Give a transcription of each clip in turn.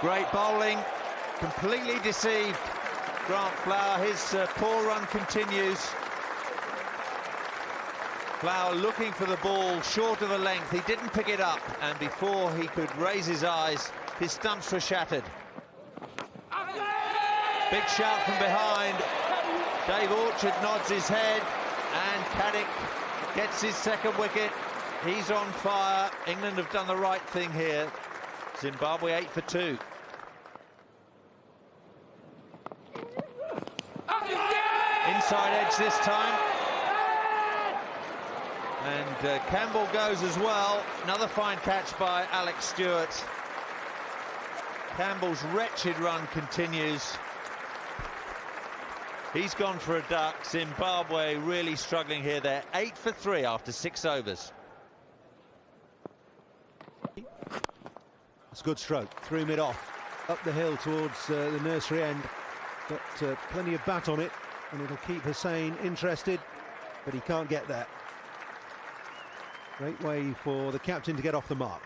Great bowling, completely deceived Grant Flower. His poor run continues. Flower looking for the ball short of the length. He didn't pick it up, and before he could raise his eyes, his stumps were shattered. Big shout from behind. Dave Orchard nods his head, and Caddick gets his second wicket. He's on fire. England have done the right thing here. Zimbabwe 8 for 2. Inside edge this time. And Campbell goes as well. Another fine catch by Alex Stewart. Campbell's wretched run continues. He's gone for a duck. Zimbabwe really struggling here. They're 8 for 3 after 6 overs. It's a good stroke, threw mid off, up the hill towards the nursery end. Got plenty of bat on it, and it'll keep Hussain interested, but he can't get there. Great way for the captain to get off the mark.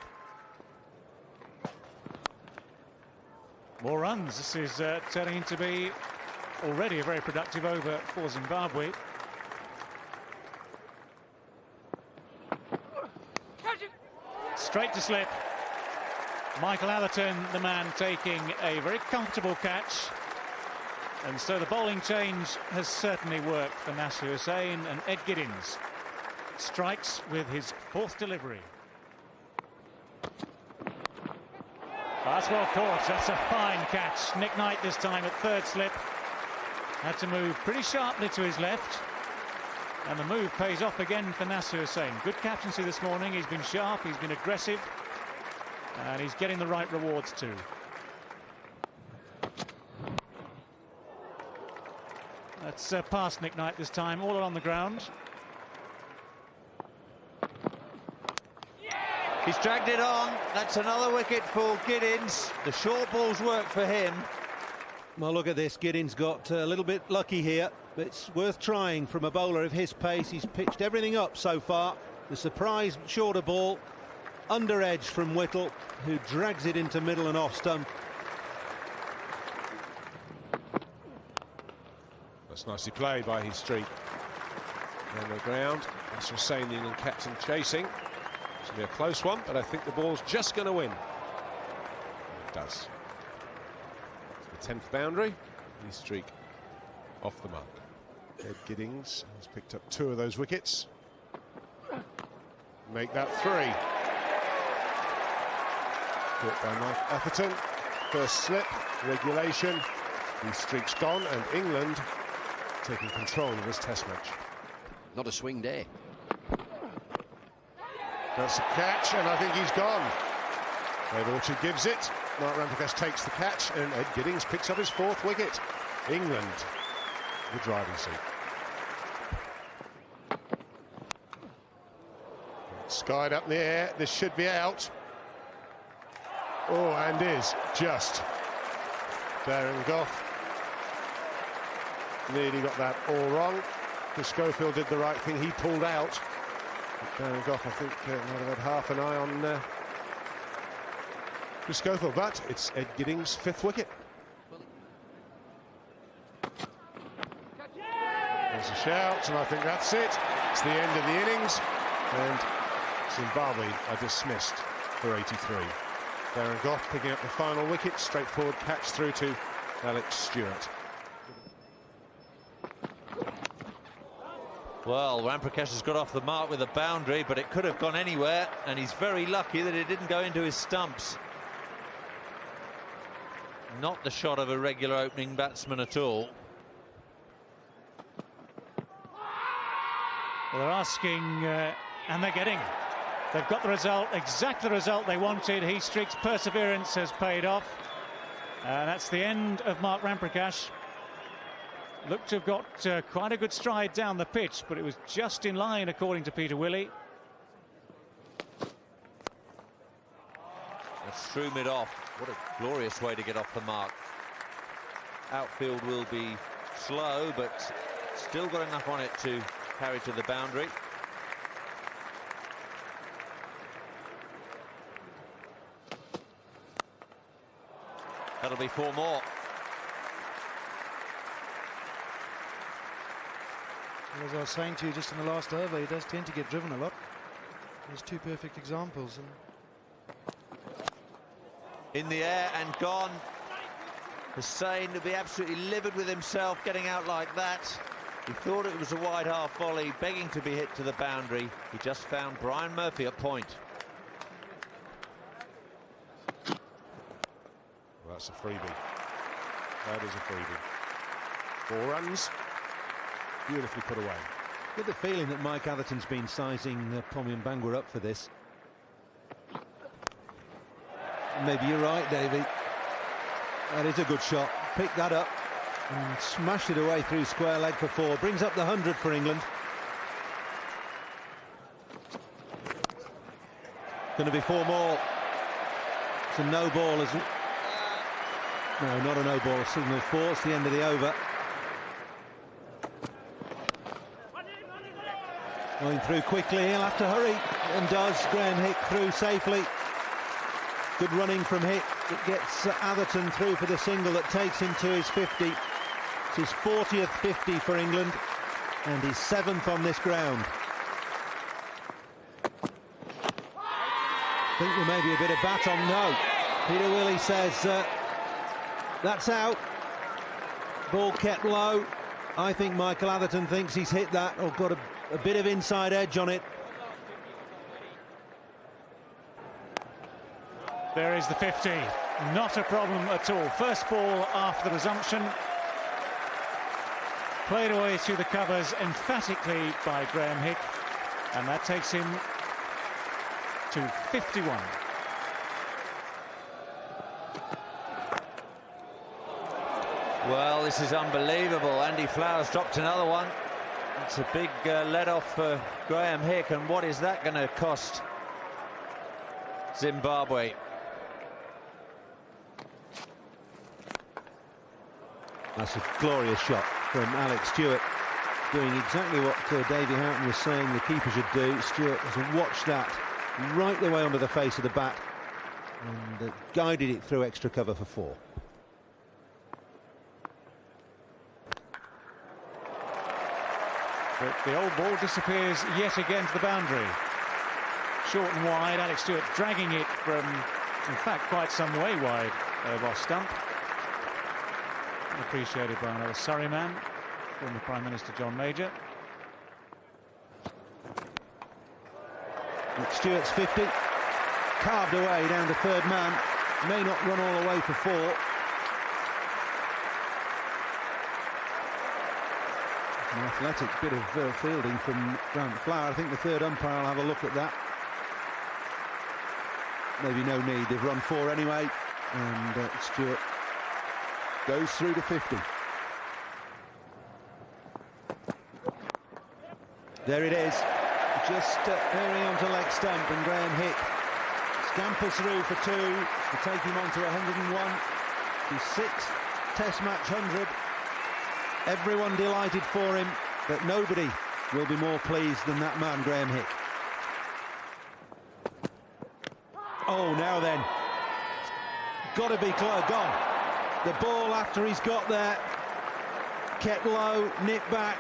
More runs. This is turning into be already a very productive over for Zimbabwe. Straight to slip. Michael Atherton, the man, taking a very comfortable catch. And so the bowling change has certainly worked for Nasser Hussain, and Ed Giddins strikes with his 4th delivery. That's well caught. That's a fine catch. Nick Knight this time at 3rd slip. Had to move pretty sharply to his left. And the move pays off again for Nasser Hussain. Good captaincy this morning. He's been sharp, he's been aggressive. And he's getting the right rewards too. That's past Nick Knight this time, all along the ground. He's dragged it on. That's another wicket for Giddins. The short balls work for him. Well, look at this. Giddins got a little bit lucky here, but it's worth trying from a bowler of his pace. He's pitched everything up so far. The surprise shorter ball, under edge from Whittle, who drags it into middle and off stump. That's nicely played by his streak. On the ground, that's Hussain, the England captain, chasing. It's going to be a close one, but I think the ball's just going to win. It does. It's the 10th boundary. His streak off the mark. Ed Giddins has picked up 2 of those wickets. Make that 3. Caught by Mike Atherton. First slip, regulation. His streak's gone, and England taking control of this Test match. Not a swing there. That's a catch, and I think he's gone. Dave Orchard gives it. Mark Ramprakash takes the catch, and Ed Giddins picks up his 4th wicket. England, the driving seat. Skied up in the air. This should be out. Oh, and is just. Darren Gough nearly got that all wrong. Chris Schofield did the right thing. He pulled out. Darren Gough, I think, might have had half an eye on Chris Schofield, but it's Ed Giddins' 5th wicket. There's a shout, and I think that's it. It's the end of the innings, and Zimbabwe are dismissed for 83. Darren Gough picking up the final wicket, straightforward catch through to Alex Stewart. Well, Ramprakash has got off the mark with a boundary, but it could have gone anywhere, and he's very lucky that it didn't go into his stumps. Not the shot of a regular opening batsman at all. Well, they're asking, and they're getting. They've got the result, exactly the result they wanted. Streak's perseverance has paid off. And that's the end of Mark Ramprakash. Looked to have got quite a good stride down the pitch, but it was just in line, according to Peter Willey. That's through mid-off. What a glorious way to get off the mark. Outfield will be slow, but still got enough on it to carry to the boundary. That'll be 4 more. As I was saying to you just in the last over, he does tend to get driven a lot. There's 2 perfect examples. And in the air and gone. Hussain to be absolutely livid with himself getting out like that. He thought it was a wide half volley, begging to be hit to the boundary. He just found Brian Murphy at point. Well, that's a freebie. That is a freebie. 4 runs. Beautifully put away. Get the feeling that Mike Atherton's been sizing Pommy Bangor up for this. Maybe you're right, Davey. That is a good shot. Picked that up and smashed it away through square leg for 4. Brings up the 100 for England. Going to be 4 more. It's a no ball. No, not a no ball. Signal 4. It's the end of the over. Going through quickly, he'll have to hurry, and does. Graham Hick through safely. Good running from Hick. It gets Atherton through for the single that takes him to his 50. It's his 40th 50 for England, and his 7th on this ground. I think there may be a bit of bat on. No. Peter Willey says that's out. Ball kept low. I think Michael Atherton thinks he's hit that or got a bit of inside edge on it. There is the 50. Not a problem at all. First ball after the resumption. Played away through the covers emphatically by Graham Hick. And that takes him to 51. Well, this is unbelievable. Andy Flowers dropped another one. It's a big let-off for Graham Hick, and what is that going to cost Zimbabwe? That's a glorious shot from Alex Stewart, doing exactly what Davey Houghton was saying the keeper should do. Stewart has watched that right the way onto the face of the bat and guided it through extra cover for 4. But the old ball disappears yet again to the boundary. Short and wide, Alex Stewart dragging it from, in fact, quite some way wide off stump. Appreciated by another Surrey man, former Prime Minister John Major. Stewart's 50, carved away down to 3rd man, may not run all the way for 4. An athletic bit of fielding from Grant Flower. I think the 3rd umpire will have a look at that. Maybe no need, they've run 4 anyway, and Stewart goes through to 50. There it is, just airing onto leg stump, and Graham Hick scampers through for 2 to take him on to 101. His 6th Test match 100. Everyone delighted for him, but nobody will be more pleased than that man, Graham Hick. Oh, now then, got to be close, gone. The ball after he's got there, kept low, nipped back,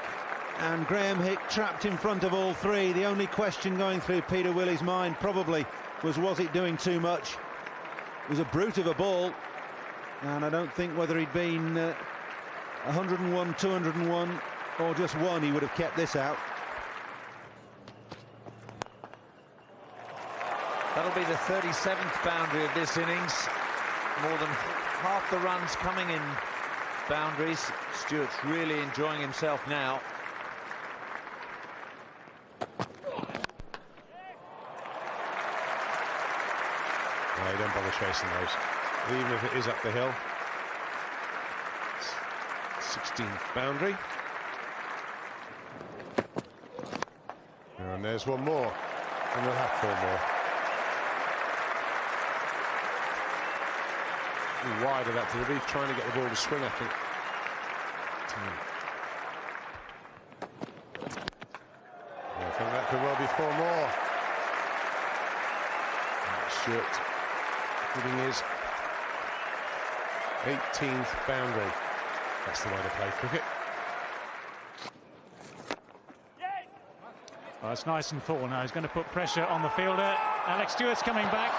and Graham Hick trapped in front of all 3. The only question going through Peter Willey's mind probably was it doing too much? It was a brute of a ball, and I don't think whether he'd been 101, 201 or just 1, he would have kept this out. That'll be the 37th boundary of this innings. More than half the runs coming in boundaries. Stewart's really enjoying himself now. No, you don't bother chasing those, even if it is up the hill. 16th boundary. And there's 1 more, and we'll have 4 more. Wide of that to the reef, trying to get the ball to swing, I think. I think that could well be 4 more. Stewart putting his 18th boundary. That's the way to play cricket. Well, it's nice and full now. He's going to put pressure on the fielder. Alex Stewart's coming back.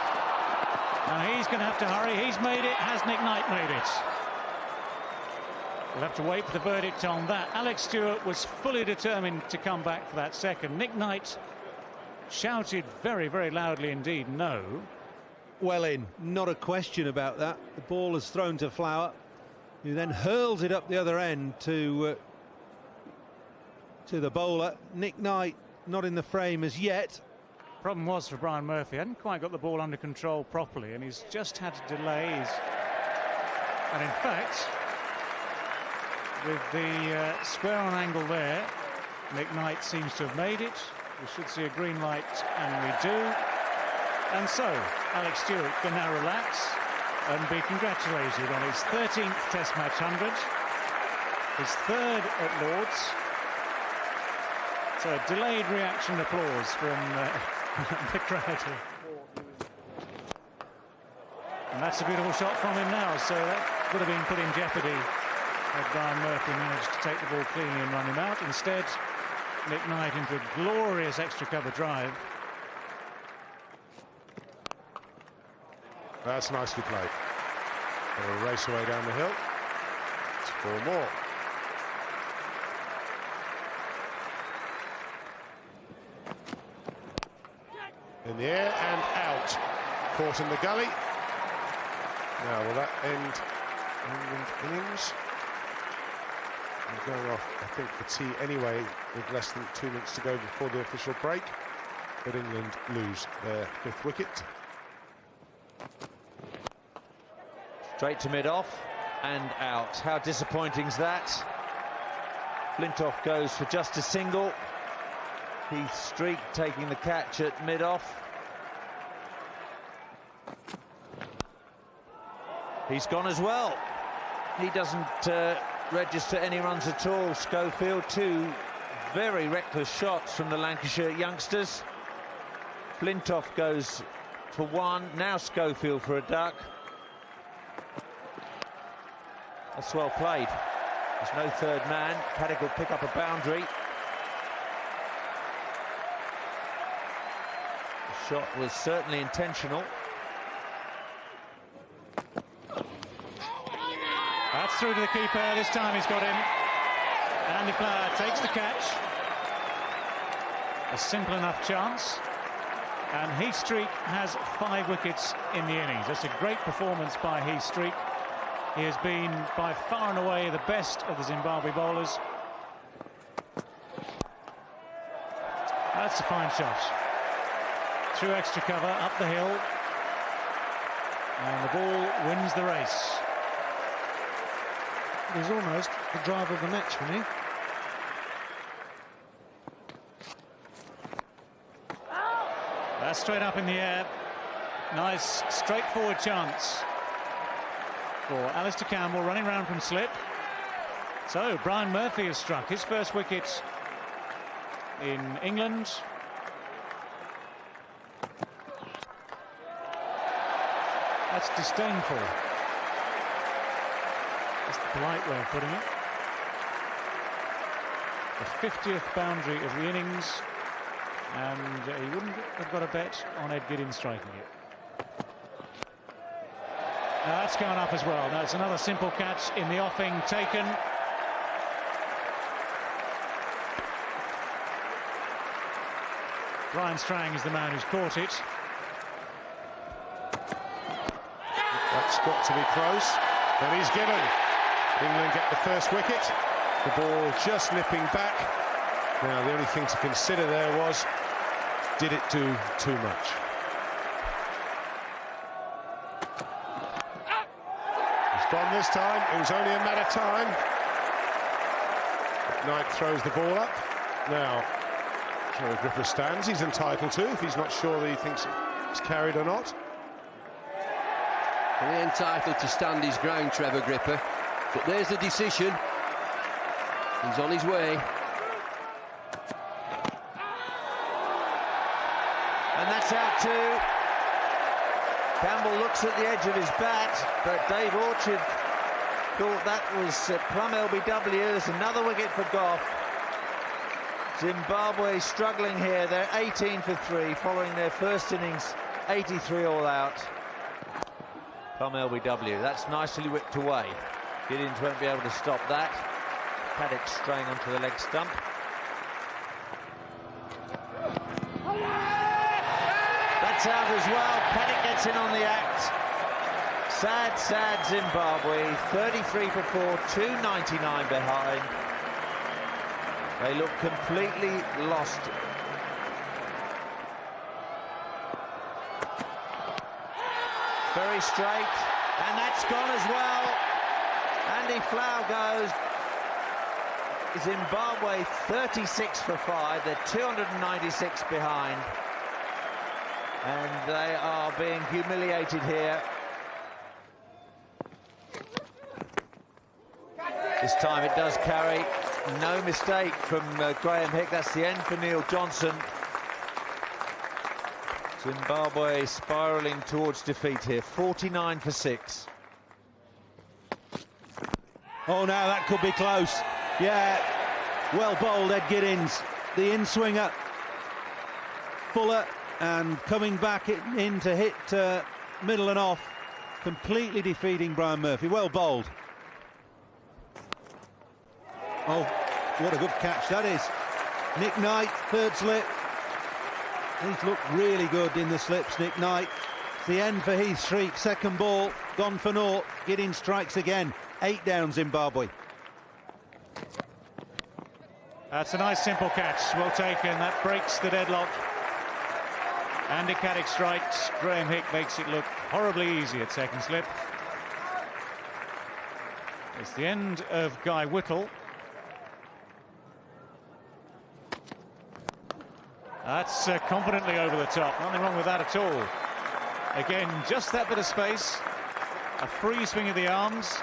Now he's going to have to hurry. He's made it. Has Nick Knight made it? We'll have to wait for the verdict on that. Alex Stewart was fully determined to come back for that second. Nick Knight shouted very, very loudly indeed, no. Well in, not a question about that. The ball is thrown to Flower, who then hurls it up the other end to the bowler. Nick Knight not in the frame as yet. Problem was for Brian Murphy, hadn't quite got the ball under control properly, and he's just had to delay. And in fact, with the square on angle there, Nick Knight seems to have made it. We should see a green light, and we do. And so Alex Stewart can now relax and be congratulated on his 13th Test match 100, his third at Lord's. So a delayed reaction applause from the crowd. And that's a beautiful shot from him now, so that would have been put in jeopardy had Brian Murphy managed to take the ball cleanly and run him out. Instead, Nick Knight into a glorious extra cover drive. That's nicely played. They'll race away down the hill. It's 4 more. In the air and out. Caught in the gully. Now, will that end England innings? They're going off, I think, for tea anyway, with less than 2 minutes to go before the official break. But England lose their 5th wicket. Straight to mid-off and out. How disappointing's that? Flintoff goes for just a single. Heath Streak taking the catch at mid-off. He's gone as well. He doesn't register any runs at all. Schofield, 2 very reckless shots from the Lancashire youngsters. Flintoff goes for 1. Now Schofield for a duck. That's well played. There's no third man. Paddock will pick up a boundary. The shot was certainly intentional. That's through to the keeper. This time he's got him. Andy Flower takes the catch. A simple enough chance. And Heath Streak has 5 wickets in the innings. That's a great performance by Heath Streak. He has been by far and away the best of the Zimbabwe bowlers. That's a fine shot. Through extra cover, up the hill. And the ball wins the race. It was almost the drive of the match for me. That's straight up in the air. Nice, straightforward chance for Alistair Campbell running round from slip. So Brian Murphy has struck his first wicket in England. That's disdainful. That's the polite way of putting it. The 50th boundary of the innings, and he wouldn't have got a bet on Ed Giddins striking it. Now that's going up as well. Now it's another simple catch in the offing taken. Brian Strang is the man who's caught it. That's got to be close, but he's given. England get the first wicket. The ball just nipping back. Now the only thing to consider there was, did it do too much? He's gone this time. It was only a matter of time. Knight throws the ball up. Now, Trevor Gripper stands. He's entitled to, if he's not sure that he thinks it's carried or not. Fully entitled to stand his ground, Trevor Gripper. But there's the decision. He's on his way. And that's out too. Campbell looks at the edge of his bat, but Dave Orchard thought that was plumb LBW. There's another wicket for Goff. Zimbabwe struggling here. They're 18 for 3 following their first innings, 83 all out. Plumb LBW. That's nicely whipped away. Giddins won't be able to stop that. Paddock straying onto the leg stump. That's out as well. Paddock gets in on the act. Sad, sad Zimbabwe. 33 for 4, 299 behind. They look completely lost. Very straight, and that's gone as well. Andy Flower goes. Zimbabwe 36 for 5. They're 296 behind. And they are being humiliated here. This time it does carry. No mistake from Graham Hick. That's the end for Neil Johnson. Zimbabwe spiralling towards defeat here. 49 for 6. Oh, now that could be close. Yeah, well bowled, Ed Giddins. The in-swinger. Fuller, and coming back in to hit middle and off. Completely defeating Brian Murphy. Well bowled. Oh, what a good catch that is. Nick Knight, third slip. He's looked really good in the slips, Nick Knight. It's the end for Heath Streak. Second ball, gone for naught. Giddins strikes again. 8 down, Zimbabwe. That's a nice simple catch. Well taken. That breaks the deadlock. Andy Caddick strikes. Graham Hick makes it look horribly easy at second slip. It's the end of Guy Whittle. That's confidently over the top. Nothing wrong with that at all. Again, just that bit of space. A free swing of the arms.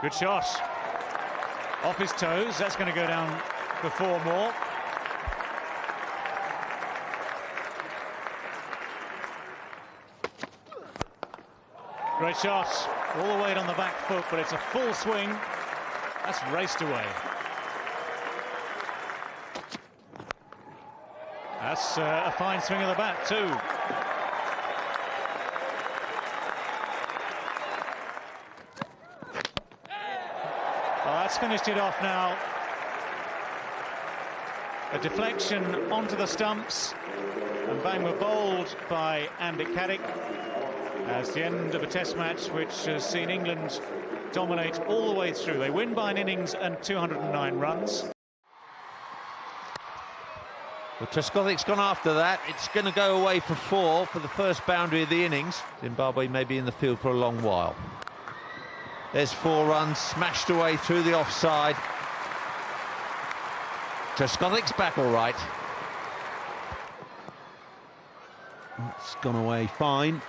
Good shot. Off his toes. That's going to go down for 4 more. Great shot. All the weight on the back foot, but it's a full swing. That's raced away. That's a fine swing of the bat too. Well, that's finished it off now. A deflection onto the stumps, and bang were bowled by Andy Caddick as the end of a test match which has seen England dominate all the way through. They win by an innings and 209 runs. Well, Trescothic's gone after that. It's going to go away for 4 for the first boundary of the innings. Zimbabwe may be in the field for a long while. There's 4 runs, smashed away through the offside. Trescothic's back all right. It's gone away fine,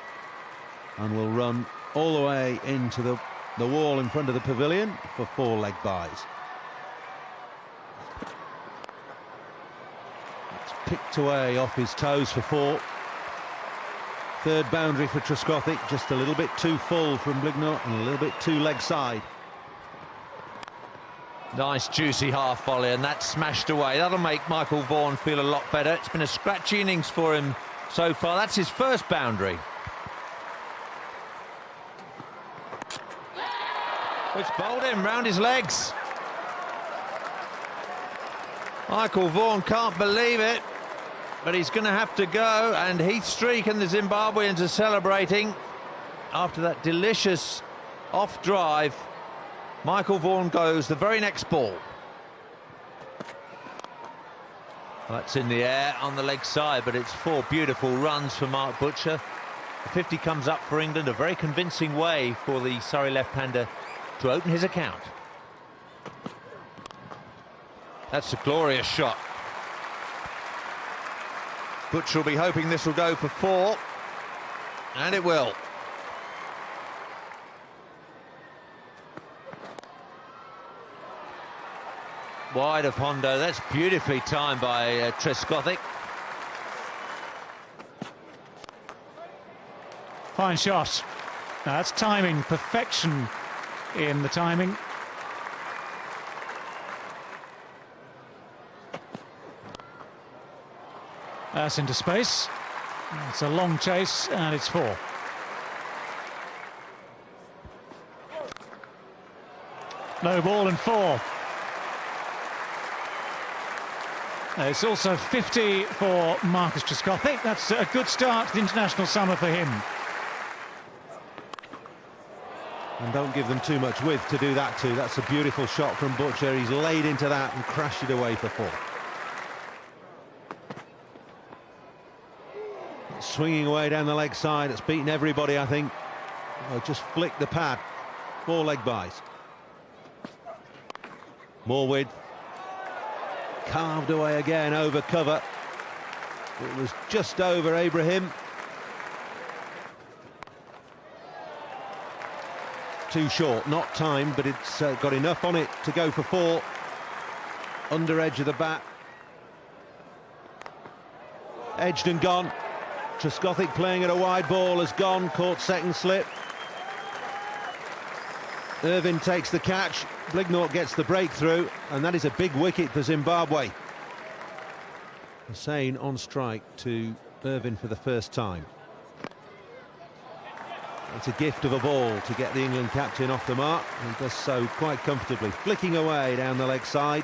and will run all the way into the wall in front of the pavilion for 4 leg byes. It's picked away off his toes for 4. Third boundary for Trescothick, just a little bit too full from Blignor and a little bit too leg side. Nice juicy half volley, and that's smashed away. That'll make Michael Vaughan feel a lot better. It's been a scratchy innings for him so far. That's his first boundary. Which bowled him round his legs. Michael Vaughan can't believe it, but he's going to have to go, and Heath Streak and the Zimbabweans are celebrating after that delicious off drive. Michael Vaughan goes the very next ball. That's in the air on the leg side, but it's 4 beautiful runs for Mark Butcher. The 50 comes up for England, a very convincing way for the Surrey left-hander to open his account. That's a glorious shot. Butcher will be hoping this will go for 4, and it will. Wide of Hondo. That's beautifully timed by Trescothick. Fine shot. Now that's timing, perfection in the timing. That's into space. It's a long chase and it's 4. No ball and 4. It's also 50 for Marcus Trescothick. That's a good start to the international summer for him. And don't give them too much width to do that too. That's a beautiful shot from Butcher. He's laid into that and crashed it away for 4. Swinging away down the leg side. It's beaten everybody, I think. Oh, just flicked the pad. 4 leg byes. More width. Carved away again over cover. It was just over Ibrahim. Too short, not timed, but it's got enough on it to go for 4. Under edge of the bat. Edged and gone. Trescothick playing at a wide ball has gone, caught second slip. Irvine takes the catch, Blignort gets the breakthrough, and that is a big wicket for Zimbabwe. Hussain on strike to Irvine for the first time. It's a gift of a ball to get the England captain off the mark. He does so quite comfortably, flicking away down the leg side.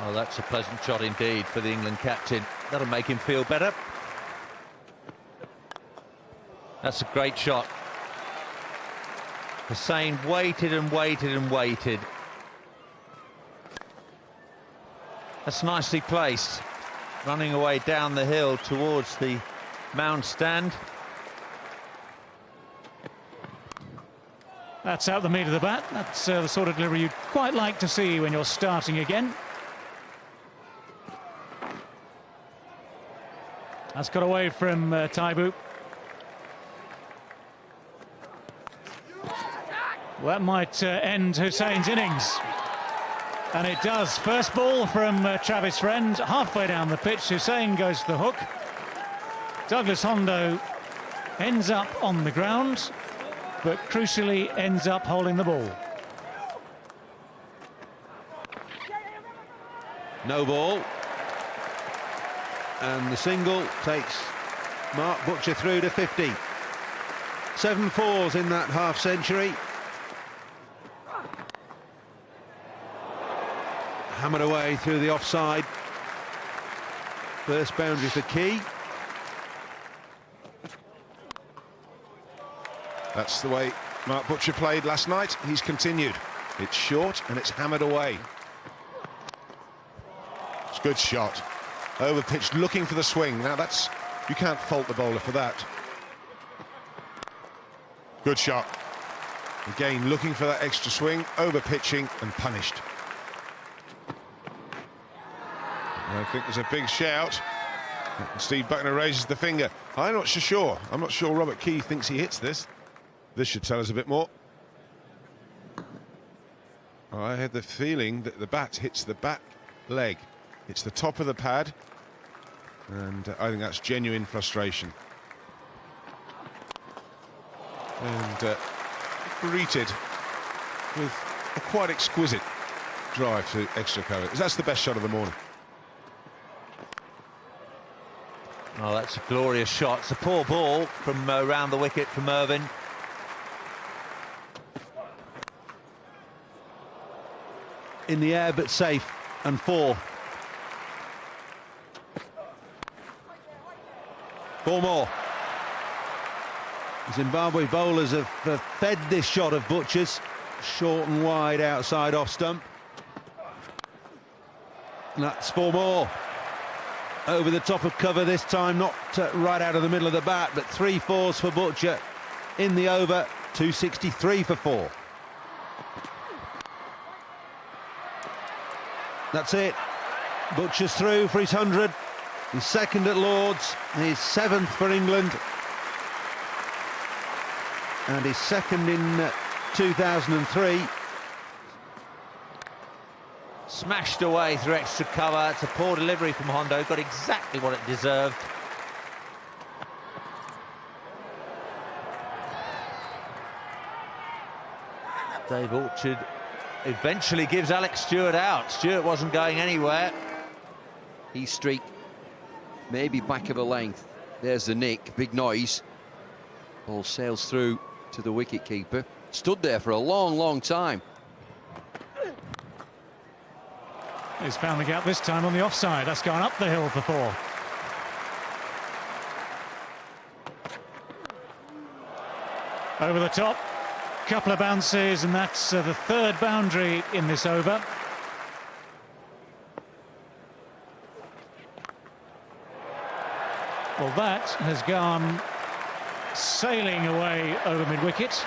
Oh, that's a pleasant shot indeed for the England captain. That'll make him feel better. That's a great shot. Hussain waited and waited and waited. That's nicely placed. Running away down the hill towards the mound stand. That's out the meat of the bat. That's the sort of delivery you'd quite like to see when you're starting again. That's got away from Taibu. Well, that might end Hussain's innings. And it does. First ball from Travis Friend, halfway down the pitch. Hussain goes to the hook. Douglas Hondo ends up on the ground, but crucially ends up holding the ball. No ball. And the single takes Mark Butcher through to 50. 7 fours in that half century. Hammered away through the offside. First boundary for Key. That's the way Mark Butcher played last night. He's continued. It's short and it's hammered away. It's a good shot. Over pitch, looking for the swing. Now that's, you can't fault the bowler for that. Good shot. Again, looking for that extra swing, over pitching and punished. I think there's a big shout. Steve Buckner raises the finger. I'm not sure. I'm not sure Robert Key thinks he hits this. This should tell us a bit more. I had the feeling that the bat hits the back leg. It's the top of the pad. And I think that's genuine frustration. And greeted with a quite exquisite drive to extra cover. That's the best shot of the morning. Oh, that's a glorious shot. It's a poor ball from round the wicket from Irvine. In the air but safe, and 4. 4 more. Zimbabwe bowlers have fed this shot of Butcher's. Short and wide outside off stump. And that's 4 more. Over the top of cover this time, not right out of the middle of the bat, but 3 fours for Butcher in the over. 263 for 4. That's it. Butcher's through for his 100. His second at Lord's, his 7th for England, and his second in 2003. Smashed away through extra cover. It's a poor delivery from Hondo. Got exactly what it deserved. Dave Orchard eventually gives Alex Stewart out. Stewart wasn't going anywhere. He streaked maybe back of a length. There's the nick, big noise. Ball sails through to the wicket keeper. Stood there for a long time. He's found the gap this time on the offside. That's gone up the hill for 4. Over the top, couple of bounces, and that's the 3rd boundary in this over. Well, that has gone sailing away over mid-wicket.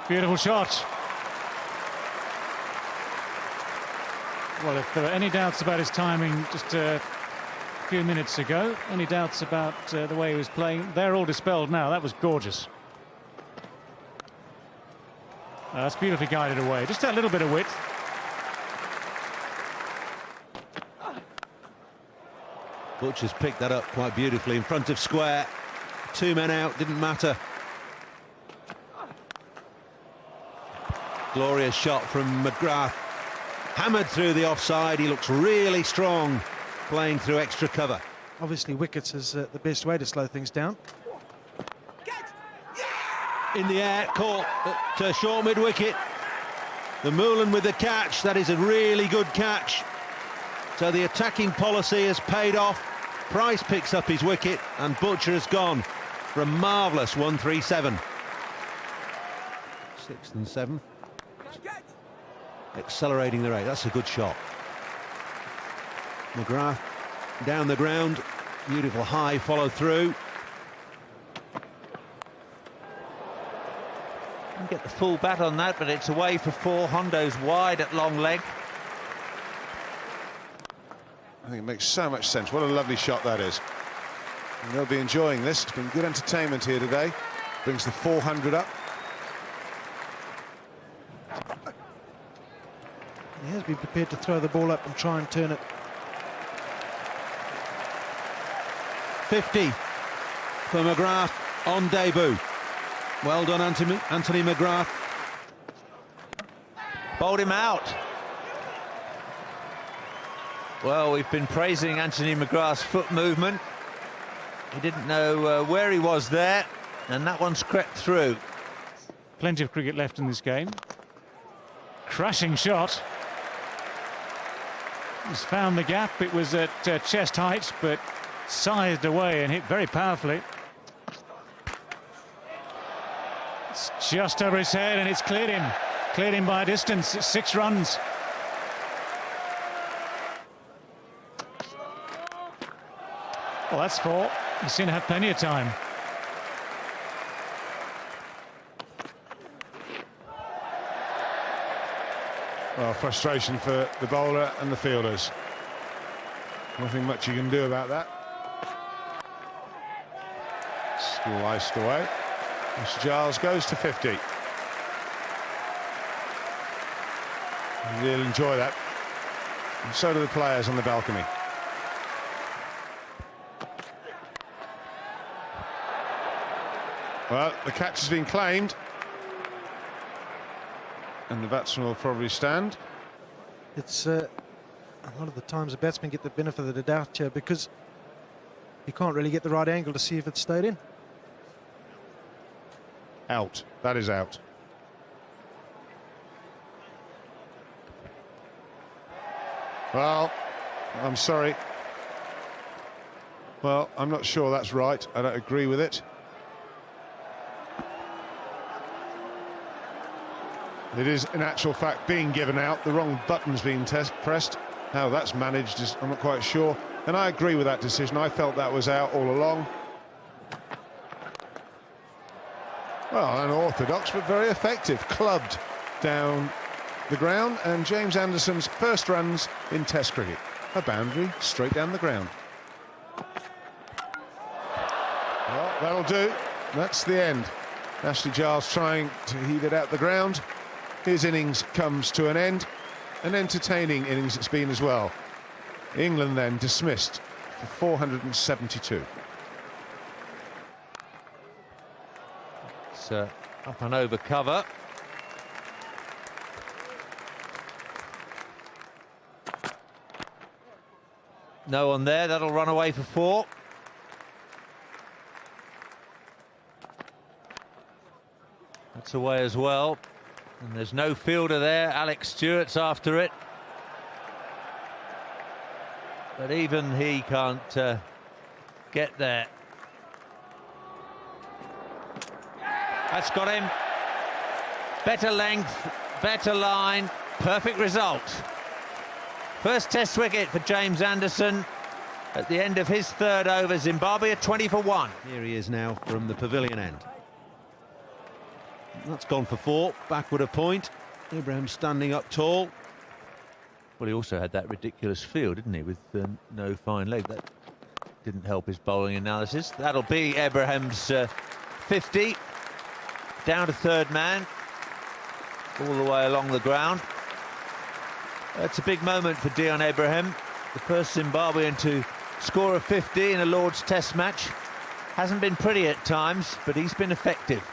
Beautiful shot. Well, if there were any doubts about his timing just a few minutes ago, any doubts about the way he was playing, they're all dispelled now. That was gorgeous. That's beautifully guided away. Just a little bit of width. Butcher's picked that up quite beautifully in front of square. 2 men out, didn't matter. Glorious shot from McGrath. Hammered through the offside. He looks really strong playing through extra cover. Obviously wickets is the best way to slow things down. In the air, caught at short mid-wicket. The Moolen with the catch. That is a really good catch. So the attacking policy has paid off. Price picks up his wicket and Butcher has gone for a marvellous 137. 6th and 7th. Accelerating the rate. That's a good shot. McGrath down the ground. Beautiful high follow through. Didn't get the full bat on that, but it's away for 4. Hondo's wide at long leg. I think it makes so much sense. What a lovely shot that is. And they'll be enjoying this. It's been good entertainment here today. Brings the 400 up. He has been prepared to throw the ball up and try and turn it. 50 for McGrath on debut. Well done, Anthony McGrath. Bowled him out. Well, we've been praising Anthony McGrath's foot movement. He didn't know where he was there, and that one's crept through. Plenty of cricket left in this game. Crashing shot. He's found the gap. It was at chest height, but sized away and hit very powerfully. It's just over his head, and it's cleared him. Cleared him by a distance. It's 6 runs. Well, that's 4. He's seen to have plenty of time. Well, frustration for the bowler and the fielders. Nothing much you can do about that. Sliced away. Mr. Giles goes to 50. He'll enjoy that. And so do the players on the balcony. Well, the catch has been claimed. And the batsman will probably stand. It's a lot of the times the batsmen get the benefit of the doubt here because you can't really get the right angle to see if it's stayed in. Out. That is out. Well, I'm sorry. Well, I'm not sure that's right. I don't agree with it. It is, in actual fact, being given out. The wrong button's being pressed. How that's managed is, I'm not quite sure. And I agree with that decision. I felt that was out all along. Well, unorthodox, but very effective. Clubbed down the ground. And James Anderson's first runs in Test cricket. A boundary straight down the ground. Well, that'll do. That's the end. Ashley Giles trying to heave it out the ground. His innings comes to an end. An entertaining innings it's been as well. England then dismissed for 472. It's up and over cover. No one there, that'll run away for 4. That's away as well. And there's no fielder there. Alex Stewart's after it. But even he can't get there. That's got him. Better length, better line, perfect result. First Test wicket for James Anderson at the end of his 3rd over. Zimbabwe are 20 for 1. Here he is now from the pavilion end. That's gone for 4, backward a point. Ibrahim standing up tall. Well, he also had that ridiculous field, didn't he, with no fine leg. That didn't help his bowling analysis. That'll be Ibrahim's 50. Down to 3rd man, all the way along the ground. That's a big moment for Dion Ibrahim, the first Zimbabwean to score a 50 in a Lord's Test match. Hasn't been pretty at times, but he's been effective.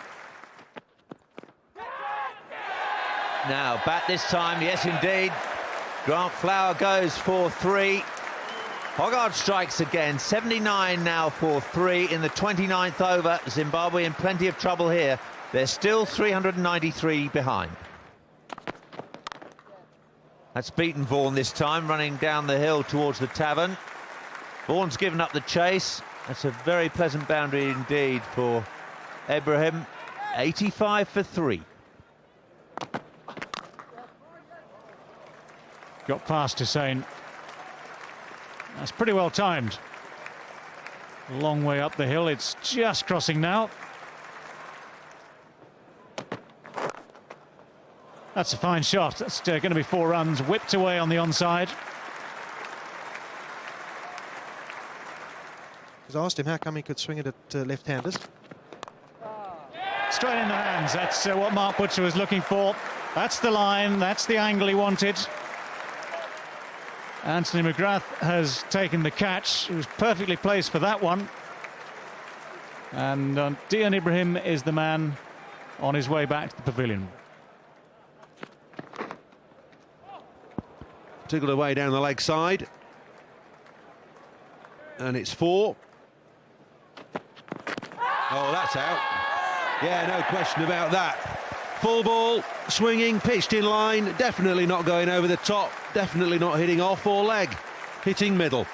Now, bat this time, yes indeed. Grant Flower goes for 3. Hoggard strikes again, 79 now for 3 in the 29th over. Zimbabwe in plenty of trouble here. They're still 393 behind. That's beaten Vaughan this time, running down the hill towards the tavern. Vaughan's given up the chase. That's a very pleasant boundary indeed for Ibrahim. 85 for 3. Got past Hussain. That's pretty well timed. A long way up the hill. It's just crossing now. That's a fine shot. That's going to be 4 runs. Whipped away on the onside. I asked him how come he could swing it at left-handers. Straight in the hands. That's what Mark Butcher was looking for. That's the line. That's the angle he wanted. Anthony McGrath has taken the catch. He was perfectly placed for that one. And Dion Ibrahim is the man on his way back to the pavilion. Tickled away down the leg side. And it's 4. Oh, that's out. Yeah, no question about that. Full ball, swinging, pitched in line, definitely not going over the top, definitely not hitting off or leg, hitting middle.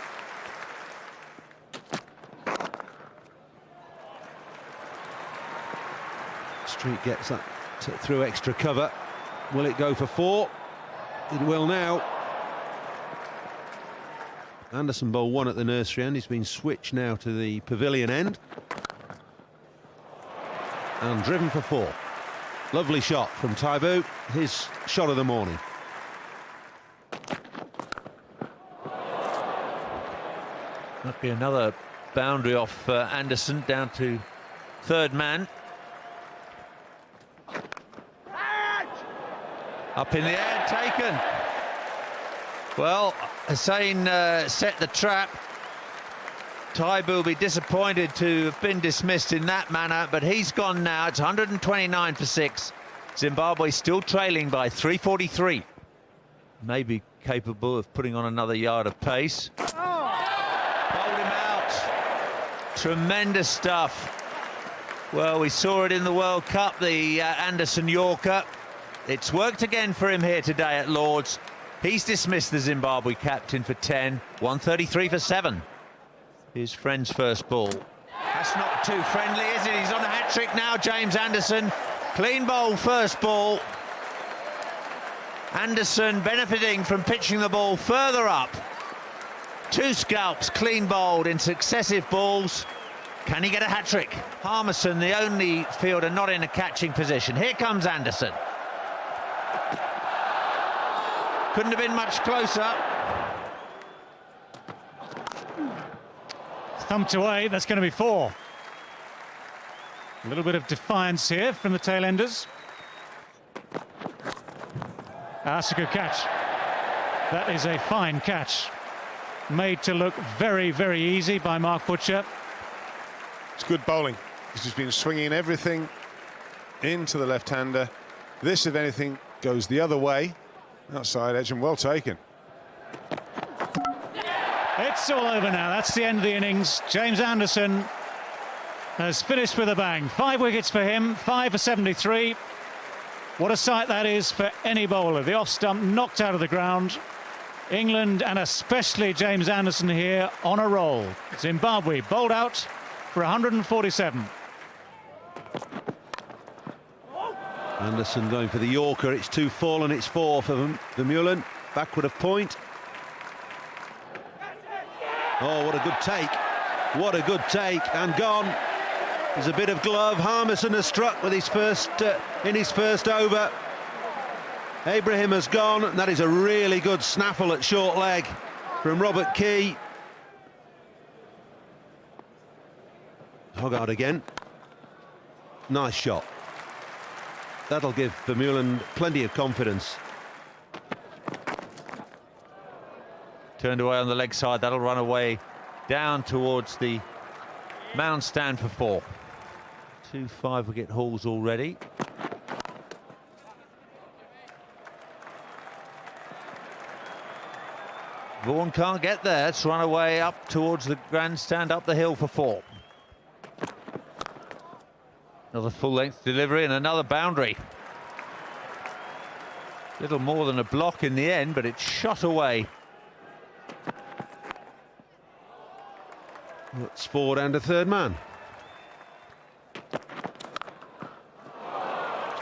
Street gets that through extra cover. Will it go for 4? It will now. Anderson bowled 1 at the nursery end. He's been switched now to the pavilion end. And driven for 4. Lovely shot from Taibu, his shot of the morning. That'd be another boundary off Anderson, down to 3rd man. Up in the air, taken. Well, Hussain set the trap. Taibu will be disappointed to have been dismissed in that manner, but he's gone now. It's 129 for 6. Zimbabwe still trailing by 343. Maybe capable of putting on another yard of pace. Hold him out. Tremendous stuff. Well, we saw it in the World Cup, the Anderson Yorker. It's worked again for him here today at Lord's. He's dismissed the Zimbabwe captain for 10. 133 for 7. His friend's first ball. That's not too friendly, is it? He's on a hat-trick now, James Anderson. Clean bowl, first ball. Anderson benefiting from pitching the ball further up. 2 scalps, clean bowled in successive balls. Can he get a hat-trick? Harmison, the only fielder not in a catching position. Here comes Anderson. Couldn't have been much closer. Thumped away, that's going to be 4. A little bit of defiance here from the tail-enders. That's a good catch. That is a fine catch. Made to look very, very easy by Mark Butcher. It's good bowling. He's just been swinging everything into the left-hander. This, if anything, goes the other way. Outside edge, and well taken. It's all over now. That's the end of the innings. James Anderson has finished with a bang. 5 wickets for him, 5 for 73. What a sight that is for any bowler. The off stump knocked out of the ground. England, and especially James Anderson here, on a roll. Zimbabwe bowled out for 147. Anderson going for the Yorker. It's 2 fall and it's 4 for Vermeulen. Backward of point. Oh, what a good take. What a good take, and gone. There's a bit of glove. Harmison has struck with his first in his first over. Abraham has gone, and that is a really good snaffle at short leg from Robert Key. Hoggard again. Nice shot. That'll give Vermeulen plenty of confidence. Turned away on the leg side. That'll run away down towards the mound stand for 4. 2 5-wicket hauls already. Vaughan can't get there. It's run away up towards the grandstand, up the hill for 4. Another full-length delivery and another boundary. Little more than a block in the end, but it's shot away. It's forward and a third man.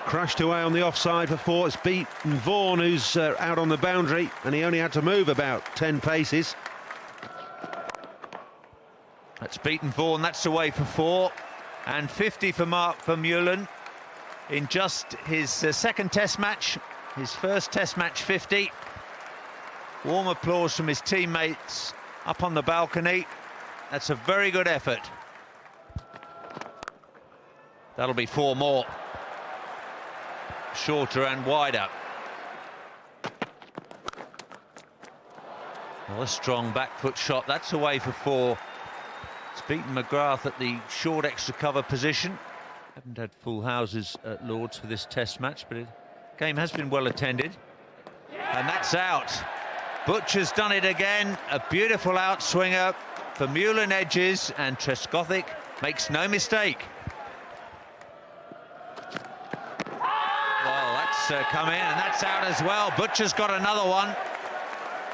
Crashed away on the offside for 4. It's beaten Vaughan, who's out on the boundary, and he only had to move about 10 paces. That's beaten Vaughan. That's away for 4. And 50 for Mark Vermeulen in just his second Test match. His first Test match 50. Warm applause from his teammates up on the balcony. That's a very good effort. That'll be 4 more. Shorter and wider. Well, a strong back foot shot. That's away for 4. It's beaten McGrath at the short extra cover position. Haven't had full houses at Lord's for this Test match, but the game has been well attended. And that's out. Butcher's done it again. A beautiful outswinger. Vermeulen edges, and Trescothick makes no mistake. Well, that's come in, and that's out as well. Butcher's got another one.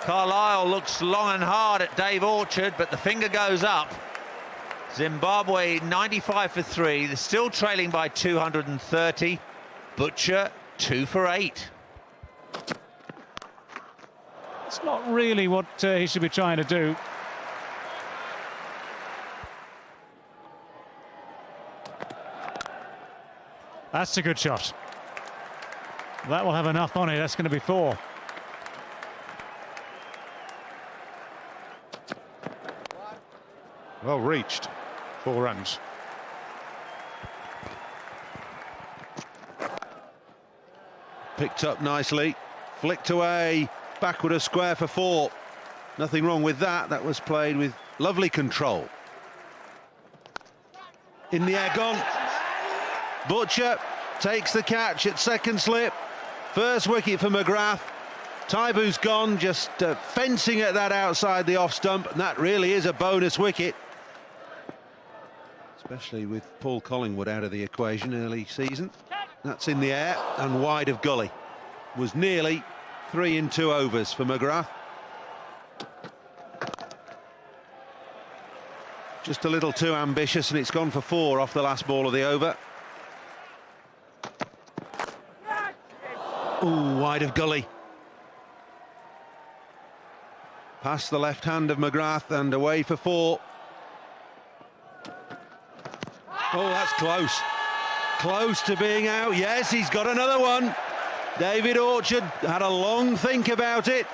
Carlisle looks long and hard at Dave Orchard, but the finger goes up. Zimbabwe 95 for 3. They're still trailing by 230. Butcher 2 for 8. It's not really what he should be trying to do. That's a good shot. That will have enough on it. That's going to be 4. Well reached. 4 runs. Picked up nicely. Flicked away. Backward of square for 4. Nothing wrong with that. That was played with lovely control. In the air, gone. Butcher takes the catch at second slip. First wicket for McGrath. Taibu's gone, just fencing at that outside the off stump, and that really is a bonus wicket. Especially with Paul Collingwood out of the equation early season. That's in the air and wide of gully. Was nearly 3 in 2 overs for McGrath. Just a little too ambitious, and it's gone for 4 off the last ball of the over. Ooh, wide of gully. Past the left hand of McGrath and away for 4. Oh, that's close. Close to being out. Yes, he's got another one. David Orchard had a long think about it.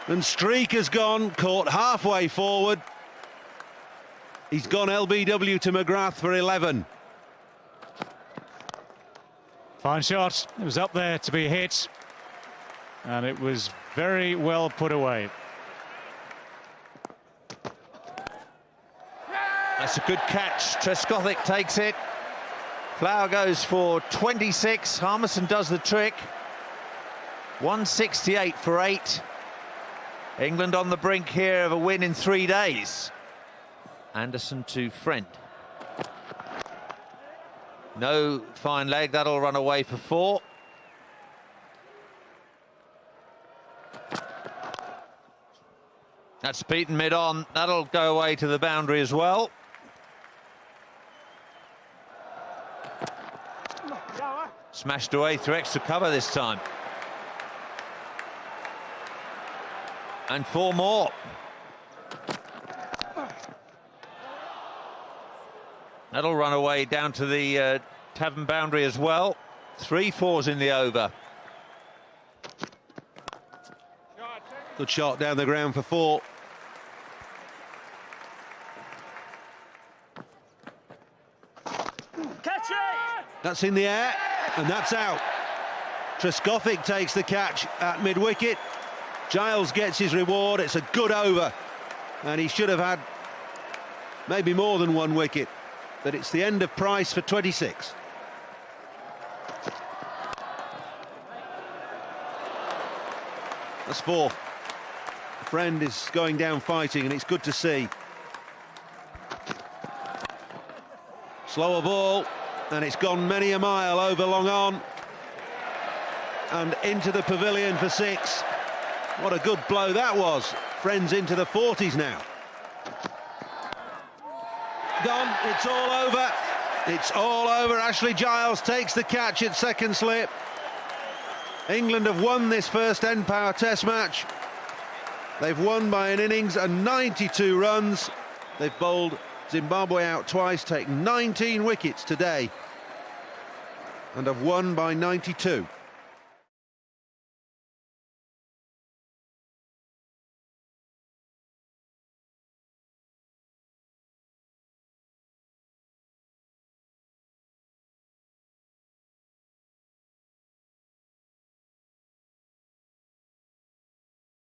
And Streak has gone, caught halfway forward. He's gone LBW to McGrath for 11. Fine shot. It was up there to be hit. And it was very well put away. That's a good catch. Trescothick takes it. Flower goes for 26. Harmison does the trick. 168 for 8. England on the brink here of a win in 3 days. Anderson to Friend. No fine leg, that'll run away for 4. That's beaten mid-on, that'll go away to the boundary as well. Smashed away through extra cover this time. And 4 more. That'll run away down to the tavern boundary as well. 3 4s in the over. Good shot down the ground for 4. Catch it! That's in the air, and that's out. Trescothick takes the catch at mid-wicket. Giles gets his reward. It's a good over, and he should have had maybe more than 1 wicket. But it's the end of Price for 26. That's 4. Friend is going down fighting, and it's good to see. Slower ball, and it's gone many a mile over long on. And into the pavilion for 6. What a good blow that was. Friend's into the 40s now. Gone, it's all over. It's all over. Ashley Giles takes the catch at second slip. England have won this first end power test match. They've won by an innings and 92 runs. They've bowled Zimbabwe out twice, taken 19 wickets today, and have won by 92.